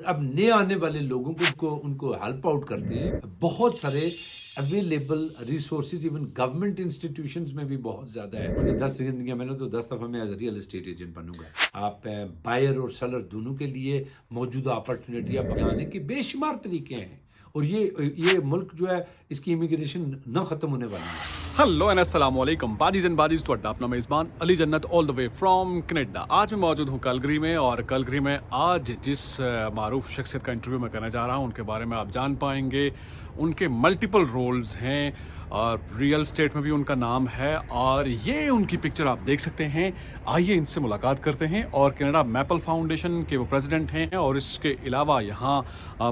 اب نئے آنے والے لوگوں کو ان کو ہیلپ آؤٹ کرتے ہیں. بہت سارے available resources even government institutions میں بھی بہت زیادہ ہے. مجھے 10 زندگیاں میں نے تو 10 دفعہ میں ایز ریئل اسٹیٹ ایجنٹ بنوں گا. آپ بائر اور سیلر دونوں کے لیے موجودہ اپرچونیٹیاں بنانے کے بے شمار طریقے ہیں. اور یہ ملک جو ہے اس کی امیگریشن نہ ختم ہونے والی ہے. ہلو اینڈ السلام علیکم باجیز اینڈ باجیز تو اپنا میزبان علی جنت آل دا وے فرام کینیڈا. آج میں موجود ہوں کلگری میں، اور کلگری میں آج جس معروف شخصیت کا انٹرویو میں کرنے جا رہا ہوں ان کے بارے میں آپ جان پائیں گے. ان کے ملٹیپل رولز ہیں اور ریئل اسٹیٹ میں بھی ان کا نام ہے، اور یہ ان کی پکچر آپ دیکھ سکتے ہیں. آئیے ان سے ملاقات کرتے ہیں. اور کینیڈا میپل فاؤنڈیشن کے وہ پریزیڈنٹ ہیں، اور اس کے علاوہ یہاں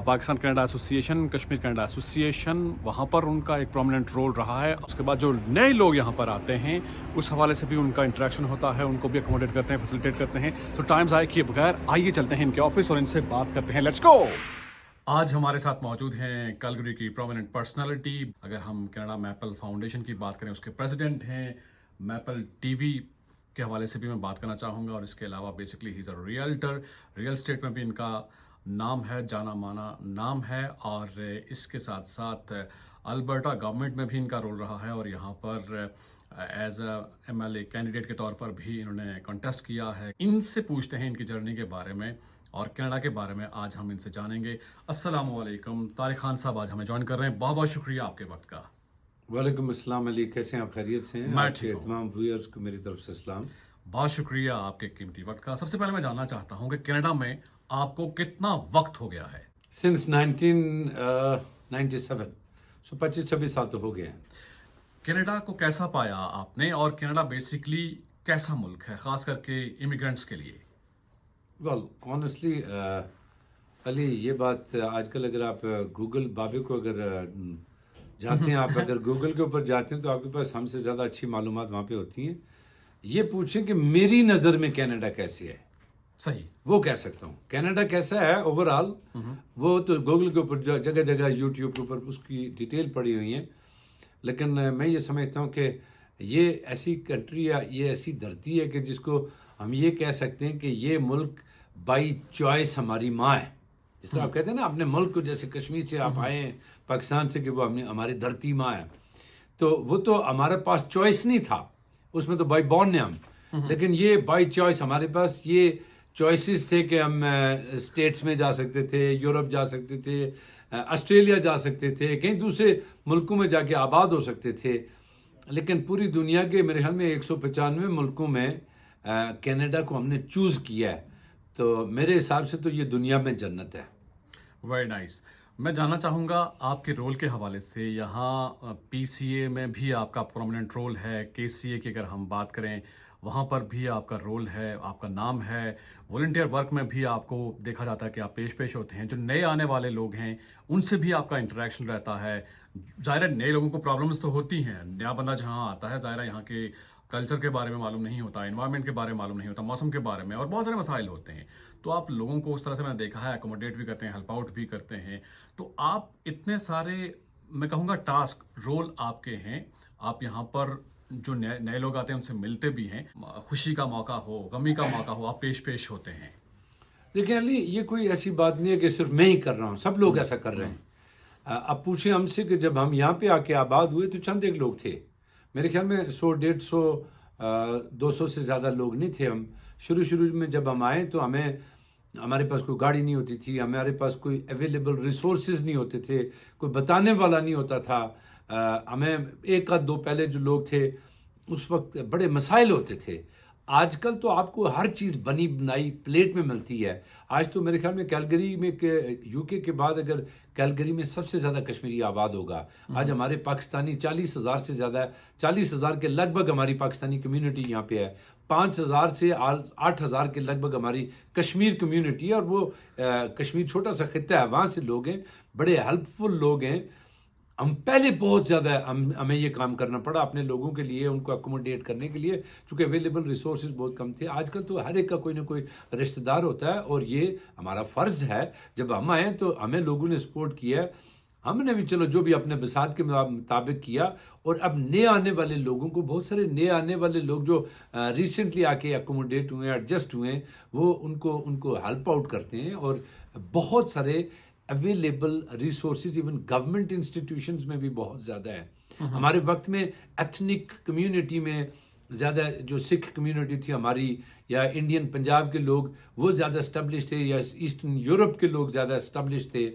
Pakistan Canada association, Kashmir Canada association, وہاں پر ان کا ایک پرومیننٹ رول رہا ہے. اس کے بعد جو نئے لوگ یہاں پر آتے ہیں اس حوالے سے بھی ان کا انٹریکشن ہوتا ہے، ان کو بھی اکوموڈیٹ کرتے ہیں، فیسیلیٹیٹ کرتے ہیں. تو ٹائم ضائع کیے بغیر آئیے چلتے ہیں ان کے آفس اور ان سے بات کرتے ہیں. Let's go. آج ہمارے ساتھ موجود ہیں کلگری کی پرومیننٹ پرسنالٹی. اگر ہم کینیڈا میپل فاؤنڈیشن کی بات کریں، اس کے پریزیڈنٹ ہیں. میپل ٹی وی کے حوالے سے بھی میں بات کرنا چاہوں گا، اور اس کے علاوہ بیسکلی ہی is a realtor. Real estate میں بھی ان کا نام ہے، جانا مانا نام ہے. اور اس کے ساتھ ساتھ البرٹا گورنمنٹ میں بھی ان کا رول رہا ہے، اور یہاں پر as a M L A candidate کے طور پر بھی انہوں نے کنٹیسٹ کیا ہے. ان سے پوچھتے ہیں ان کی جرنی کے بارے میں اور کینیڈا کے بارے میں. آج ہم ان سے جانیں گے. السلام علیکم طارق خان صاحب، آج ہمیں جوائن کر رہے ہیں. بہت بہت شکریہ آپ کے وقت کا. وعلیکم السلام علی، کیسے ہیں آپ؟ خیریت سے ہیں؟ میں آپ کے تمام ویورز کو میری طرف سے سلام. بہت شکریہ آپ کے قیمتی وقت کا. سب سے پہلے میں جاننا چاہتا ہوں کہ کینیڈا میں آپ کو کتنا وقت ہو گیا ہے؟ سنس 1997 سو 25-26 سال تو ہو گئے ہیں. کینیڈا کو کیسا پایا آپ نے، اور کینیڈا بیسکلی کیسا ملک ہے خاص کر کے امیگرینٹس کے لیے؟ ویل آنیسٹلی علی، یہ بات آج کل اگر آپ گوگل بابے کو اگر جاتے ہیں، آپ اگر گوگل کے اوپر جاتے ہیں تو آپ کے پاس ہم سے زیادہ اچھی معلومات وہاں پہ ہوتی ہیں. یہ پوچھیں کہ میری نظر میں کینیڈا کیسے ہے، صحیح وہ کہہ سکتا ہوں. کینیڈا کیسا ہے اوور آل، وہ تو گوگل کے اوپر جگہ جگہ یوٹیوب کے اوپر اس کی ڈیٹیل پڑی ہوئی ہیں. لیکن میں یہ سمجھتا ہوں کہ یہ ایسی کنٹری یا یہ ایسی دھرتی ہے کہ جس کو ہم یہ کہہ سکتے ہیں کہ یہ ملک بائی چوائس ہماری ماں ہے. جس طرح آپ کہتے ہیں نا اپنے ملک کو، جیسے کشمیر سے آپ آئے ہیں پاکستان سے، کہ وہ ہماری دھرتی ماں ہے. تو وہ تو ہمارے پاس چوائس نہیں تھا، اس میں تو بائی بورن ہیں ہم. لیکن یہ بائی چوائس ہمارے پاس یہ چوائسیز تھے کہ ہم اسٹیٹس میں جا سکتے تھے، یورپ جا سکتے تھے، آسٹریلیا جا سکتے تھے، کہیں دوسرے ملکوں میں جا کے آباد ہو سکتے تھے. لیکن پوری دنیا کے میرے خیال میں 195 ملکوں میں کینیڈا کو ہم نے چوز کیا ہے. تو میرے حساب سے تو یہ دنیا میں جنت ہے. Very nice. میں جاننا چاہوں گا آپ کے رول کے حوالے سے. یہاں پی سی اے میں بھی آپ کا پرومیننٹ رول ہے. کے سی اے کی اگر ہم بات کریں وہاں پر بھی آپ کا رول ہے، آپ کا نام ہے. والنٹیئر ورک میں بھی آپ کو دیکھا جاتا ہے کہ آپ پیش ہوتے ہیں. جو نئے آنے والے لوگ ہیں ان سے بھی آپ کا انٹریکشن رہتا ہے. ظاہر ہے نئے لوگوں کو پرابلمس تو ہوتی ہیں. نیا بندہ جہاں آتا ہے، ظاہر ہے یہاں کے کلچر کے بارے میں معلوم نہیں ہوتا، انوائرمنٹ کے بارے میں معلوم نہیں ہوتا، موسم کے بارے میں، اور بہت سارے مسائل ہوتے ہیں. تو آپ لوگوں کو اس طرح سے میں نے دیکھا ہے اکوموڈیٹ بھی کرتے ہیں، ہیلپ آؤٹ بھی کرتے ہیں. تو آپ اتنے سارے میں کہوں گا ٹاسک رول آپ کے ہیں. آپ یہاں پر جو نئے لوگ آتے ہیں ان سے ملتے بھی ہیں. خوشی کا موقع ہو، غمی کا موقع ہو، آپ پیش ہوتے ہیں. دیکھیں علی، یہ کوئی ایسی بات نہیں ہے کہ صرف میں ہی کر رہا ہوں، سب لوگ ایسا کر رہے ہیں. اب پوچھیں ہم سے کہ جب ہم یہاں پہ آ کے آباد ہوئے تو چند ایک لوگ تھے. میرے خیال میں 100-150 200 سے زیادہ لوگ نہیں تھے. ہم شروع میں جب ہم آئے تو ہمارے پاس کوئی گاڑی نہیں ہوتی تھی، ہمارے پاس کوئی اویلیبل ریسورسز نہیں ہوتے تھے، کوئی بتانے والا نہیں ہوتا تھا. ہمیں ایک آدھ دو پہلے جو لوگ تھے اس وقت بڑے مسائل ہوتے تھے. آج کل تو آپ کو ہر چیز بنی بنائی پلیٹ میں ملتی ہے. آج تو میرے خیال میں کیلگری میں یو کے کے بعد اگر کیلگری میں سب سے زیادہ کشمیری آباد ہوگا. آج ہمارے پاکستانی 40,000 سے زیادہ ہے، 40,000 کے لگ بھگ ہماری پاکستانی کمیونٹی یہاں پہ ہے. 5,000 سے 8,000 کے لگ بھگ ہماری کشمیر کمیونٹی ہے. اور وہ کشمیر چھوٹا سا خطہ ہے، وہاں سے لوگ ہیں، بڑے ہیلپ فل لوگ ہیں. ہم پہلے بہت زیادہ ہمیں یہ کام کرنا پڑا اپنے لوگوں کے لیے، ان کو اکوموڈیٹ کرنے کے لیے، چونکہ اویلیبل ریسورسز بہت کم تھے. آج کل تو ہر ایک کا کوئی نہ کوئی رشتہ دار ہوتا ہے، اور یہ ہمارا فرض ہے. جب ہم آئے تو ہمیں لوگوں نے سپورٹ کیا ہے، ہم نے بھی چلو جو بھی اپنے بساط کے مطابق کیا. اور اب نئے آنے والے لوگوں کو، بہت سارے نئے آنے والے لوگ جو ریسنٹلی آ کے اکوموڈیٹ ہوئے، ایڈجسٹ ہوئے، وہ ان کو ہیلپ آؤٹ کرتے ہیں. اور بہت سارے available resources even government institutions میں بھی بہت زیادہ ہیں. ہمارے وقت میں ایتھنک کمیونٹی میں زیادہ جو سکھ کمیونٹی تھی ہماری, یا انڈین پنجاب کے لوگ وہ زیادہ اسٹیبلش تھے, یا ایسٹرن یورپ کے لوگ زیادہ اسٹیبلش تھے.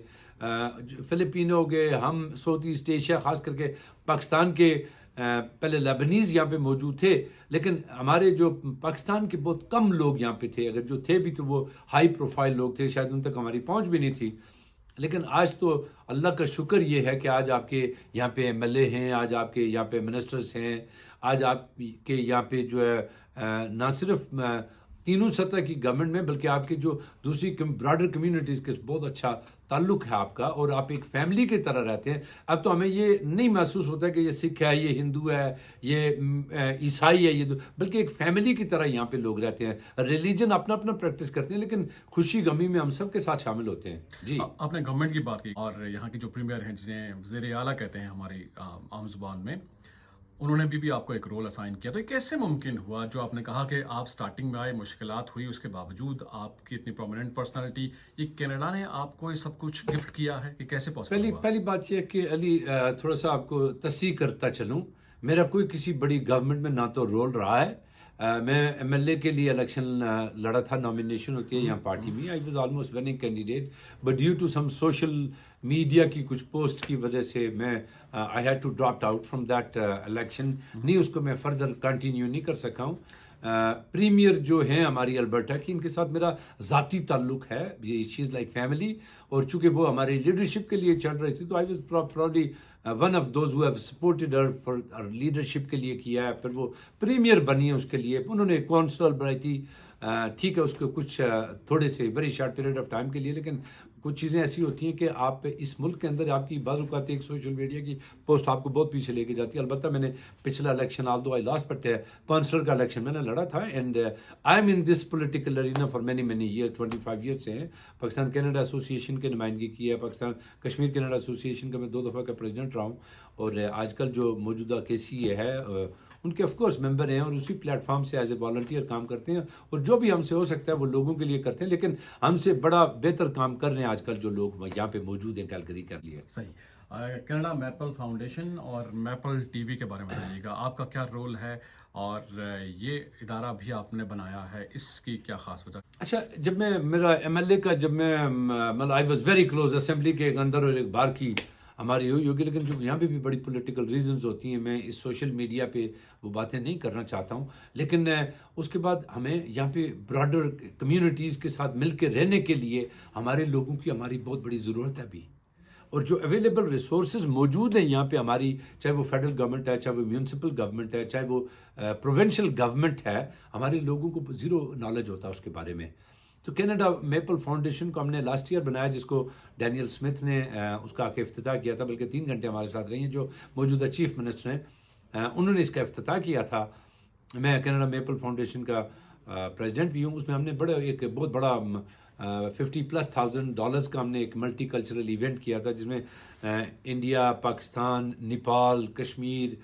فلپینو ہو گئے, ہم ساؤتھ ایسٹ ایشیا خاص کر کے پاکستان کے پہلے لیبنیز یہاں پہ موجود تھے, لیکن ہمارے جو پاکستان کے بہت کم لوگ یہاں پہ تھے, اگر جو تھے بھی تو وہ ہائی پروفائل لوگ تھے, شاید ان تک ہماری پہنچ بھی نہیں تھی. لیکن آج تو اللہ کا شکر یہ ہے کہ آج آپ کے یہاں پہ ایم ایل اے ہیں, آج آپ کے یہاں پہ منسٹرز ہیں, آج آپ کے یہاں پہ جو ہے نہ صرف تینوں سطح کی گورنمنٹ میں بلکہ آپ کے جو دوسری براڈر کمیونٹیز کے بہت اچھا تعلق ہے آپ کا, اور آپ ایک فیملی کی طرح رہتے ہیں. اب تو ہمیں یہ نہیں محسوس ہوتا ہے کہ یہ سکھ ہے, یہ ہندو ہے, یہ عیسائی ہے, یہ بلکہ ایک فیملی کی طرح یہاں پہ لوگ رہتے ہیں. ریلیجن اپنا اپنا پریکٹس کرتے ہیں, لیکن خوشی غمی میں ہم سب کے ساتھ شامل ہوتے ہیں. جی, آپ نے گورنمنٹ کی بات کی اور یہاں کی جو پریمیئر ہیں جنہیں وزیر اعلیٰ کہتے ہیں ہماری عام زبان میں, انہوں نے بھی آپ کو ایک رول اسائن کیا. تو یہ کیسے ممکن ہوا جو آپ نے کہا کہ آپ سٹارٹنگ میں آئے, مشکلات ہوئی, اس کے باوجود آپ کی اتنی پرومیننٹ پرسنالٹی, یہ کینیڈا نے آپ کو یہ سب کچھ گفٹ کیا ہے کہ کیسے پاسبل ہوا؟ پہلی بات یہ ہے کہ علی تھوڑا سا آپ کو تصحیح کرتا چلوں, میرا کوئی کسی بڑی گورنمنٹ میں نہ تو رول رہا ہے. میں ایم ایل اے کے لیے الیکشن لڑا تھا, نامینیشن ہوتی ہے یہاں پارٹی میں, I was almost winning candidate, but due to some social media کی کچھ پوسٹ کی وجہ سے میں I had to drop out from that election. نہیں, اس کو میں فردر کنٹینیو نہیں کر سکا ہوں. پریمیئر جو ہیں ہماری البرٹا کی, ان کے ساتھ میرا ذاتی تعلق ہے, یہ چیز لائک فیملی, اور چونکہ وہ ہماری لیڈرشپ کے لیے چل رہی تھی تو I was proudly one of those who have supported her for leadership کے لیے کیا ہے. پھر وہ پریمیئر بنی ہے, اس کے لیے انہوں نے کونسلر بنائی تھی, ٹھیک ہے, اس کو کچھ تھوڑے سے very short period of time کے لیے, لیکن کچھ چیزیں ایسی ہوتی ہیں کہ آپ اس ملک کے اندر آپ کی بعض اوقات ایک سوشل میڈیا کی پوسٹ آپ کو بہت پیچھے لے کے جاتی ہے. البتہ میں نے پچھلا election although I lost but councillor کا الیکشن میں نے لڑا تھا, and I am in this political arena for many year, 25 year سے ہیں. پاکستان کینیڈا ایسوسیشن کی نمائندگی کی ہے, پاکستان کشمیر کینیڈا ایسوسیشن کا میں 2 دفعہ کا پریزیڈنٹ رہا ہوں, اور آج کل جو موجودہ کے سی اے ہے ان کے آف کورس ممبر ہیں, اور اسی پلیٹ فارم سے ایز اے والنٹیئر کام کرتے ہیں, اور جو بھی ہم سے ہو سکتا ہے وہ لوگوں کے لیے کرتے ہیں. لیکن ہم سے بڑا بہتر کام کر رہے ہیں آج کل جو لوگ یہاں پہ موجود ہیں کیلگری کر لیے. صحیح. کینیڈا میپل فاؤنڈیشن اور میپل ٹی وی کے بارے میں بتائیے گا, آپ کا کیا رول ہے, اور یہ ادارہ بھی آپ نے بنایا ہے, اس کی کیا خاص وجہ؟ اچھا, جب میں میرا ایم ایل اے کا جب میں مطلب I was very close, assembly کے اندر اور ایک بار کی ہماری ہوئی ہوگی, لیکن جو یہاں پہ بھی بڑی پولیٹیکل ریزنز ہوتی ہیں, میں اس سوشل میڈیا پہ وہ باتیں نہیں کرنا چاہتا ہوں. لیکن اس کے بعد ہمیں یہاں پہ براڈر کمیونٹیز کے ساتھ مل کے رہنے کے لیے ہمارے لوگوں کی ہماری بہت بڑی ضرورت ہے ابھی, اور جو اویلیبل ریسورسز موجود ہیں یہاں پہ ہماری, چاہے وہ فیڈرل گورنمنٹ ہے, چاہے وہ میونسپل گورنمنٹ ہے, چاہے وہ پروونشل گورنمنٹ ہے, ہمارے لوگوں کو زیرو نالج ہوتا ہے اس کے بارے میں. تو کینیڈا میپل فاؤنڈیشن کو ہم نے لاسٹ ایئر بنایا, جس کو ڈینیل سمتھ نے اس کا افتتاح کیا تھا, بلکہ 3 گھنٹے ہمارے ساتھ رہی ہیں, جو موجودہ چیف منسٹر ہیں, انہوں نے اس کا افتتاح کیا تھا. میں کینیڈا میپل فاؤنڈیشن کا پریزیڈنٹ بھی ہوں. اس میں ہم نے ایک بہت بڑا $50,000 کا ہم نے ایک ملٹی کلچرل ایونٹ کیا تھا, جس میں انڈیا, پاکستان, نیپال, کشمیر,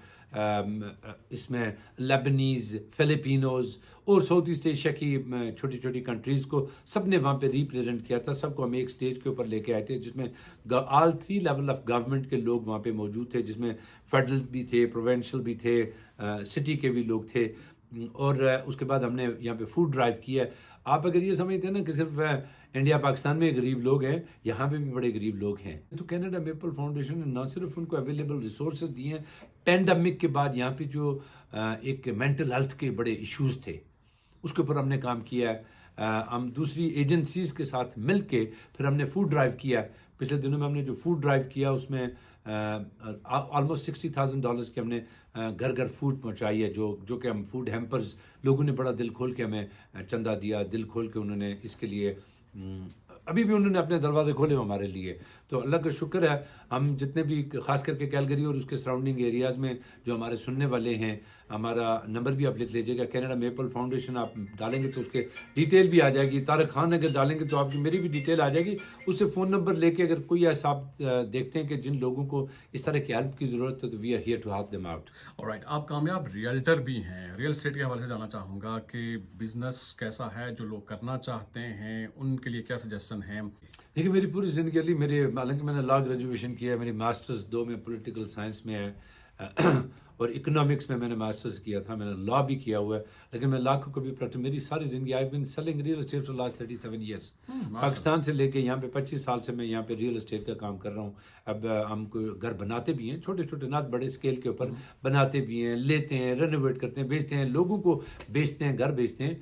اس میں لیبنیز, فلپینوز اور ساؤتھ ایسٹ ایشیا کی چھوٹی چھوٹی کنٹریز کو سب نے وہاں پہ ریپریزنٹ کیا تھا. سب کو ہم ایک سٹیج کے اوپر لے کے آئے تھے, جس میں آل 3 لیول آف گورنمنٹ کے لوگ وہاں پہ موجود تھے, جس میں فیڈرل بھی تھے, پروونشل بھی تھے, سٹی کے بھی لوگ تھے. اور اس کے بعد ہم نے یہاں پہ فوڈ ڈرائیو کیا ہے. آپ اگر یہ سمجھتے ہیں نا کہ صرف انڈیا پاکستان میں غریب لوگ ہیں, یہاں پہ بھی بڑے غریب لوگ ہیں. تو کینیڈا میپل فاؤنڈیشن نے نہ صرف ان کو اویلیبل ریسورسز دیے ہیں, پینڈیمک کے بعد یہاں پہ جو ایک مینٹل ہیلتھ کے بڑے ایشوز تھے, اس کے اوپر ہم نے کام کیا ہے. ہم دوسری ایجنسیز کے ساتھ مل کے پھر ہم نے فوڈ ڈرائیو کیا. پچھلے دنوں میں ہم نے جو فوڈ ڈرائیو کیا, اس میں آلموسٹ $60,000 کی ہم نے گھر گھر فوڈ پہنچائی ہے, جو کہ ہم فوڈ ہیمپرز, لوگوں نے بڑا دل کھول کے ہمیں چندہ دیا, دل کھول کے انہوں نے اس کے لیے ابھی بھی انہوں نے اپنے دروازے کھولے ہمارے لیے. تو اللہ کا شکر ہے, ہم جتنے بھی خاص کر کے کیلگری اور اس کے سراؤنڈنگ ایریاز میں جو ہمارے سننے والے ہیں, ہمارا نمبر بھی آپ لکھ لیجیے گا, کینیڈا میپل فاؤنڈیشن آپ ڈالیں گے تو اس کے ڈیٹیل بھی آ جائے گی. طارق خان اگر ڈالیں گے تو آپ کی میری بھی ڈیٹیل آ جائے گی. اس سے فون نمبر لے کے اگر کوئی ایسا آپ دیکھتے ہیں کہ جن لوگوں کو اس طرح کی ہیلپ کی ضرورت ہے تو we are here to help them out. Alright, آپ کامیاب ریئلٹر بھی ہیں. ریئل اسٹیٹ کے حوالے سے جاننا چاہوں گا کہ بزنس کیسا ہے, جو لوگ کرنا چاہتے ہیں ان کے لیے کیا سجیشن ہیں؟ دیکھیے میری پوری زندگی علی حالانکہ میں نے لا گریجویشن کیا ہے, میری ماسٹرز 2 میں پولیٹیکل سائنس میں ہے اور اکنامکس میں نے ماسٹرز کیا تھا, میں نے لا بھی کیا ہوا ہے, لیکن میں لا کو کبھی میری ساری زندگی I been selling real estate for last 37 years. Pakistan سے لے کے یہاں پہ 25 سال سے میں یہاں پہ ریئل اسٹیٹ کا کام کر رہا ہوں. اب ہم کو گھر بناتے بھی ہیں, چھوٹے چھوٹے نہ بڑے اسکیل کے اوپر بناتے بھی ہیں, لیتے ہیں, رینوویٹ کرتے ہیں, بیچتے ہیں, لوگوں کو بیچتے ہیں, گھر بیچتے ہیں.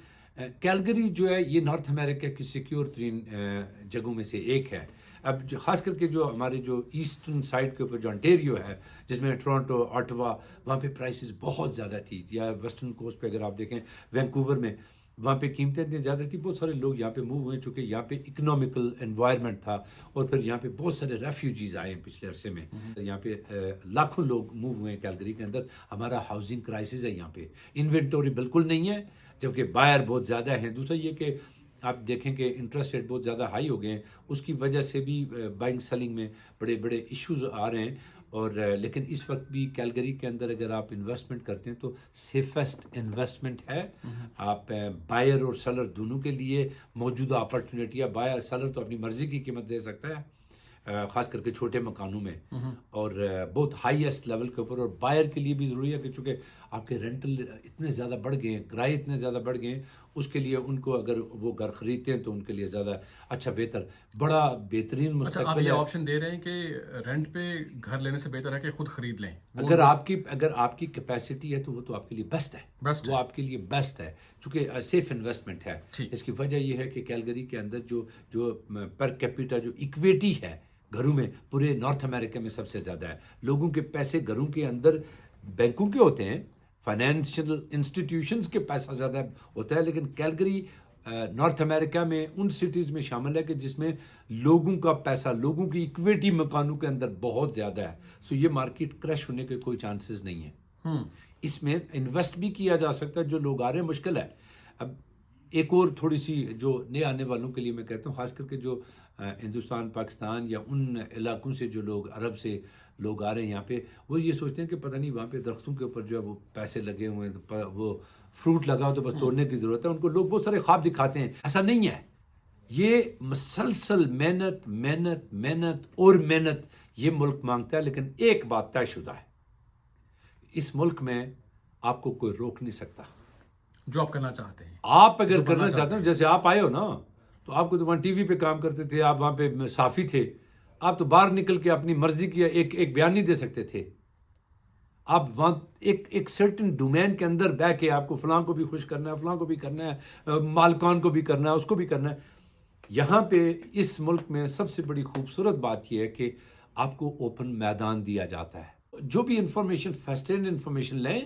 کیلگری جو ہے یہ نارتھ امریکہ کی سیکیور ترین جگہوں میں سے ایک ہے. اب جو خاص کر کے جو ہمارے جو ایسٹرن سائڈ کے اوپر جو انٹیریو ہے, جس میں ٹورانٹو, آٹوا, وہاں پہ پرائسز بہت زیادہ تھی, یا ویسٹرن کوسٹ پہ اگر آپ دیکھیں وینکوور میں وہاں پہ قیمتیں اتنی زیادہ تھی. بہت سارے لوگ یہاں پہ موو ہوئے چونکہ یہاں پہ اکنامیکل انوائرمنٹ تھا, اور پھر یہاں پہ بہت سارے ریفیوجیز آئے ہیں پچھلے عرصے میں. یہاں پہ لاکھوں لوگ موو ہوئے ہیں کیلگری کے اندر. ہمارا ہاؤسنگ کرائسس ہے یہاں پہ, انوینٹوری بالکل نہیں ہے, جبکہ بائر بہت زیادہ ہیں. دوسرا یہ کہ آپ دیکھیں کہ انٹرسٹ ریٹ بہت زیادہ ہائی ہو گئے ہیں, اس کی وجہ سے بھی بائنگ سیلنگ میں بڑے بڑے ایشوز آ رہے ہیں. اور لیکن اس وقت بھی کیلگری کے اندر اگر آپ انویسٹمنٹ کرتے ہیں تو سیفسٹ انویسٹمنٹ ہے. آپ بائر اور سیلر دونوں کے لیے موجودہ اپرچونیٹی ہے. بائر سیلر تو اپنی مرضی کی قیمت دے سکتا ہے, خاص کر کے چھوٹے مکانوں میں, اور بہت ہائیسٹ لیول کے اوپر. اور بائر کے لیے بھی ضروری ہے کہ چونکہ آپ کے رینٹل اتنے زیادہ بڑھ گئے ہیں, کرائے اتنے زیادہ بڑھ گئے ہیں, اس کے لیے ان کو اگر وہ گھر خریدتے ہیں تو ان کے لیے زیادہ اچھا بہتر بڑا بہترین آپ مستقبل یہ ہے. آپشن دے رہے ہیں کہ رینٹ پہ گھر لینے سے بہتر ہے کہ خود خرید لیں. اگر آپ کی کیپیسٹی ہے تو وہ تو آپ کے لیے بیسٹ ہے, وہ آپ کے لیے بیسٹ ہے, چونکہ سیف انویسٹمنٹ ہے. اس کی وجہ یہ ہے کہ کیلگری کے اندر جو پر کیپیٹا جو اکویٹی ہے گھروں میں پورے نارتھ امریکہ میں سب سے زیادہ ہے. لوگوں کے پیسے گھروں کے اندر بینکوں کے ہوتے ہیں, فائنینشیل انسٹیٹیوشنز کے پیسہ زیادہ ہوتا ہے, لیکن کیلگری نارتھ امریکہ میں ان سٹیز میں شامل ہے کہ جس میں لوگوں کا پیسہ, لوگوں کی اکویٹی مکانوں کے اندر بہت زیادہ ہے. سو یہ مارکیٹ کریش ہونے کے کوئی چانسز نہیں ہیں. اس میں انویسٹ بھی کیا جا سکتا ہے. جو لوگ آ رہے ہیں مشکل ہے. اب ایک اور تھوڑی سی جو نئے آنے والوں کے لیے میں کہتا ہوں, خاص کر کے جو ہندوستان, پاکستان یا ان علاقوں سے جو لوگ عرب سے لوگ آ رہے ہیں یہاں پہ, وہ یہ سوچتے ہیں کہ پتہ نہیں وہاں پہ درختوں کے اوپر جو ہے وہ پیسے لگے ہوئے ہیں, وہ فروٹ لگا ہو تو بس توڑنے کی ضرورت ہے. ان کو لوگ بہت سارے خواب دکھاتے ہیں, ایسا نہیں ہے. یہ مسلسل محنت محنت محنت اور محنت یہ ملک مانگتا ہے. لیکن ایک بات طے شدہ ہے, اس ملک میں آپ کو کوئی روک نہیں سکتا جو آپ کرنا چاہتے ہیں. آپ اگر کرنا چاہتے ہیں, جیسے آپ آئے ہو نا, تو آپ کو تو وہاں ٹی وی پہ کام کرتے تھے, آپ وہاں پہ صحافی تھے, آپ تو باہر نکل کے اپنی مرضی کی ایک بیان نہیں دے سکتے تھے. آپ وہاں ایک سرٹن ڈومین کے اندر بیٹھ کے آپ کو فلاں کو بھی خوش کرنا ہے, فلاں کو بھی کرنا ہے, مالکان کو بھی کرنا ہے, اس کو بھی کرنا ہے. یہاں پہ اس ملک میں سب سے بڑی خوبصورت بات یہ ہے کہ آپ کو اوپن میدان دیا جاتا ہے. جو بھی انفارمیشن فرسٹ ہینڈ انفارمیشن لیں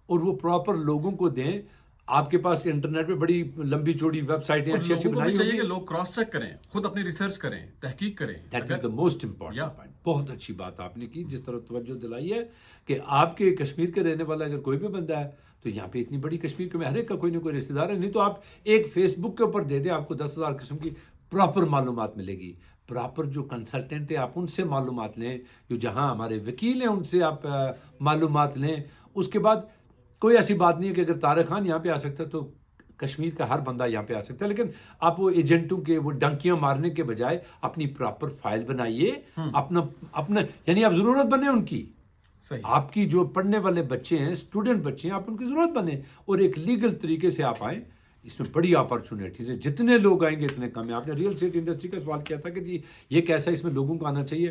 اور وہ پراپر لوگوں کو دیں. آپ کے پاس انٹرنیٹ پہ بڑی لمبی چوڑی ویب سائٹیں اچھی اچھی بنائی چاہیے کہ لوگ کراس چیک کریں, خود اپنی ریسرچ کریں, تحقیق کریں. That is the most important point. بہت اچھی بات آپ نے کی, جس طرح توجہ دلائی ہے کہ آپ کے کشمیر کے رہنے والا اگر کوئی بھی بندہ ہے تو یہاں پہ اتنی بڑی کشمیر کے میں ہر ایک کا کوئی نہ کوئی رشتے دار ہے. نہیں تو آپ ایک فیس بک کے اوپر دے دیں, آپ کو 10,000 قسم کی پراپر معلومات ملے گی. پراپر جو کنسلٹنٹ ہے آپ ان سے معلومات لیں, جو جہاں ہمارے وکیل ہیں ان سے آپ معلومات لیں. اس کے بعد کوئی ایسی بات نہیں ہے کہ اگر طارق خان یہاں پہ آ سکتا ہے تو کشمیر کا ہر بندہ یہاں پہ آ سکتا ہے. لیکن آپ وہ ایجنٹوں کے وہ ڈنکیاں مارنے کے بجائے اپنی پراپر فائل بنائیے, اپنا یعنی آپ ضرورت بنے ان کی. آپ کی جو پڑھنے والے بچے ہیں, اسٹوڈنٹ بچے ہیں, آپ ان کی ضرورت بنے اور ایک لیگل طریقے سے آپ آئیں. اس میں بڑی اپرچونیٹیز ہیں, جتنے لوگ آئیں گے اتنے کم ہیں. آپ نے ریئل اسٹیٹ انڈسٹری کا سوال کیا تھا کہ جی یہ کیسا, اس میں لوگوں کو آنا چاہیے.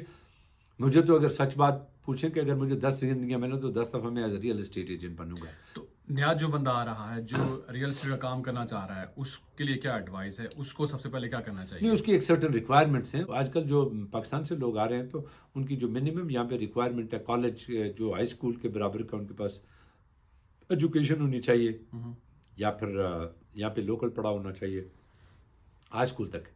مجھے تو اگر سچ بات پوچھیں کہ اگر مجھے 10 زندگیاں ملیں تو 10 دفعہ میں as a real estate agent بنوں گا. تو نیا جو بندہ آ رہا ہے جو ریئل اسٹیٹ کا کام کرنا چاہ رہا ہے, اس کے لیے کیا ایڈوائس ہے, اس کو سب سے پہلے کیا کرنا چاہیے؟ نہیں, اس کی ایک سرٹن ریکوائرمنٹس ہیں. آج کل جو پاکستان سے لوگ آ رہے ہیں تو ان کی جو منیمم یہاں پہ ریکوائرمنٹ ہے, کالج جو ہائی اسکول کے برابر کا ان کے پاس ایجوکیشن ہونی چاہیے, یا پھر یہاں پہ لوکل پڑھا ہونا چاہیے ہائی اسکول تک,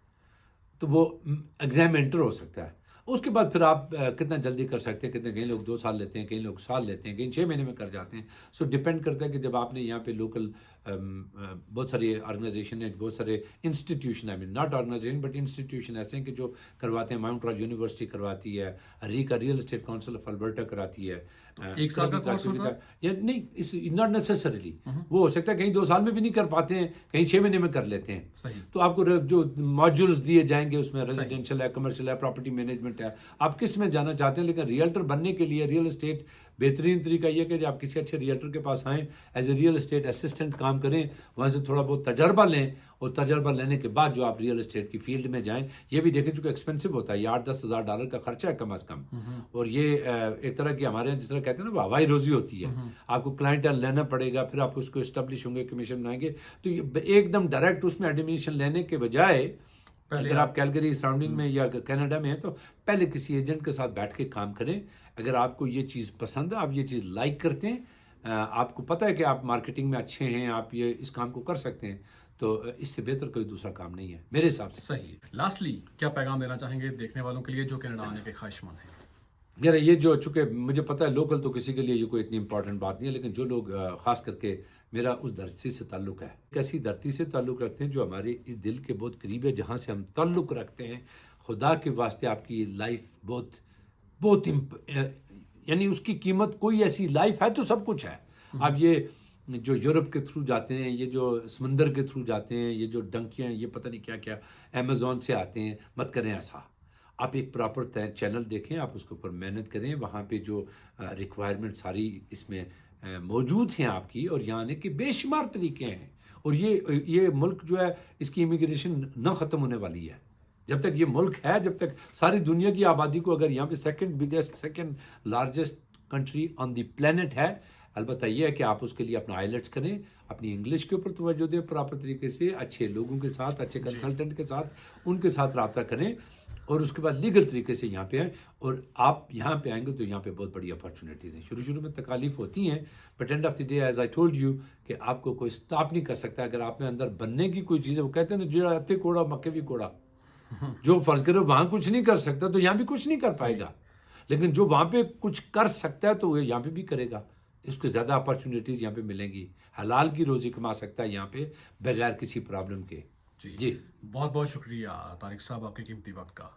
تو وہ ایگزام انٹر ہو سکتا ہے. اس کے بعد پھر آپ کتنا جلدی کر سکتے ہیں، کتنے کئی لوگ 2 سال لیتے ہیں، کئی لوگ سال لیتے ہیں، کئی 6 مہینے میں کر جاتے ہیں. سو ڈپینڈ کرتا ہے کہ جب آپ نے یہاں پہ لوکل بہت ساری آرگنائزیشن ہیں، بہت سارے انسٹیٹیوشن ہیں، ناٹ آرگنائزیشن بٹ انسٹیٹیوشن ایسے ہیں کہ جو کرواتے ہیں. ماؤنٹ رال یونیورسٹی کرواتی ہے، ریکا real estate council of Alberta کراتی ہے. 1 سال کا کورس ہوتا ہے یا نہیں، ناٹ نیسسریلی. وہ ہو سکتا ہے کہیں 2 سال میں بھی نہیں کر پاتے ہیں، کہیں 6 مہینے میں کر لیتے ہیں. صحیح. تو آپ کو جو ماڈیولز دیے جائیں گے اس میں ریزیڈینشیل ہے، کمرشل ہے، پراپرٹی مینجمنٹ ہے، آپ کس میں جانا چاہتے ہیں. لیکن ریئلٹر بننے کے لیے ریئل اسٹیٹ بہترین طریقہ یہ کہ آپ کسی اچھے ریئلٹر کے پاس آئیں، as a real estate assistant کام کریں، وہاں سے تھوڑا بہت تجربہ لیں، اور تجربہ لینے کے بعد جو آپ ریئل اسٹیٹ کی فیلڈ میں جائیں. یہ بھی دیکھیں چونکہ ایکسپینسو ہوتا ہے، یہ $8-10 ہزار کا خرچہ ہے کم از کم. اور یہ ایک طرح کی ہمارے یہاں جس طرح کہتے ہیں نا وہ ہوائی روزی ہوتی ہے. آپ کو کلائنٹل لینا پڑے گا، پھر آپ اس کو اسٹیبلش ہوں گے، کمیشن بنائیں گے. تو یہ ایک دم ڈائریکٹ اس میں ایڈمنسٹریشن لینے کے بجائے اگر آپ کیلگری سراؤنڈنگ میں یا کینیڈا میں ہیں تو پہلے کسی ایجنٹ کے ساتھ بیٹھ کے کام کریں. اگر آپ کو یہ چیز پسند ہے، آپ یہ چیز لائک کرتے ہیں، آپ کو پتہ ہے کہ آپ مارکیٹنگ میں اچھے ہیں، آپ یہ اس کام کو کر سکتے ہیں، تو اس سے بہتر کوئی دوسرا کام نہیں ہے میرے حساب سے. صحیح. لاسٹلی کیا پیغام دینا چاہیں گے دیکھنے والوں کے لیے جو کینیڈا آنے کے خواہشمند ہیں؟ میرا یہ جو چونکہ مجھے پتہ ہے لوکل تو کسی کے لیے یہ کوئی اتنی امپورٹنٹ بات نہیں ہے، لیکن جو لوگ خاص کر کے میرا اس دھرتی سے تعلق ہے، ایک ایسی دھرتی سے تعلق رکھتے ہیں جو ہمارے اس دل کے بہت قریب ہے، جہاں سے ہم تعلق رکھتے ہیں. خدا کے واسطے آپ کی لائف بہت یعنی اس کی قیمت کوئی ایسی لائف ہے تو سب کچھ ہے. آپ یہ جو یورپ کے تھرو جاتے ہیں، یہ جو سمندر کے تھرو جاتے ہیں، یہ جو ڈنکیاں، یہ پتہ نہیں کیا کیا امیزون سے آتے ہیں، مت کریں ایسا. آپ ایک پراپر چینل دیکھیں، آپ اس کے اوپر محنت کریں، وہاں پہ جو ریکوائرمنٹ ساری اس میں موجود ہیں آپ کی، اور یہاں آنے کے بے شمار طریقے ہیں. اور یہ ملک جو ہے اس کی امیگریشن نہ ختم ہونے والی ہے. جب تک یہ ملک ہے، جب تک ساری دنیا کی آبادی کو اگر یہاں پہ second largest country on the planet ہے. البتہ یہ ہے کہ آپ اس کے لیے اپنا آئیلٹس کریں، اپنی انگلش کے اوپر توجہ دیں پراپر طریقے سے، اچھے لوگوں کے ساتھ، اچھے کنسلٹنٹ کے ساتھ، ان کے ساتھ رابطہ کریں، اور اس کے بعد لیگل طریقے سے یہاں پہ آئیں. اور آپ یہاں پہ آئیں گے تو یہاں پہ بہت بڑی اپرچونیٹیز ہیں. شروع میں تکالیف ہوتی ہیں، but and of the day as I told you کہ آپ کو کوئی اسٹاپ نہیں کر سکتا. اگر آپ میں اندر بننے کی کوئی چیز ہے، وہ کہتے ہیں نا جو ہاتھے کوڑا مکے بھی کوڑا، جو فرض کرو وہاں کچھ نہیں کر سکتا تو یہاں بھی کچھ نہیں کر پائے گا. لیکن جو وہاں پہ کچھ کر سکتا ہے تو وہ یہاں پہ بھی کرے گا. اس کو زیادہ اپرچونیٹیز یہاں پہ ملیں گی. حلال کی روزی کما سکتا ہے یہاں پہ بغیر کسی پرابلم کے. جی بہت بہت شکریہ طارق صاحب آپ کے قیمتی وقت کا.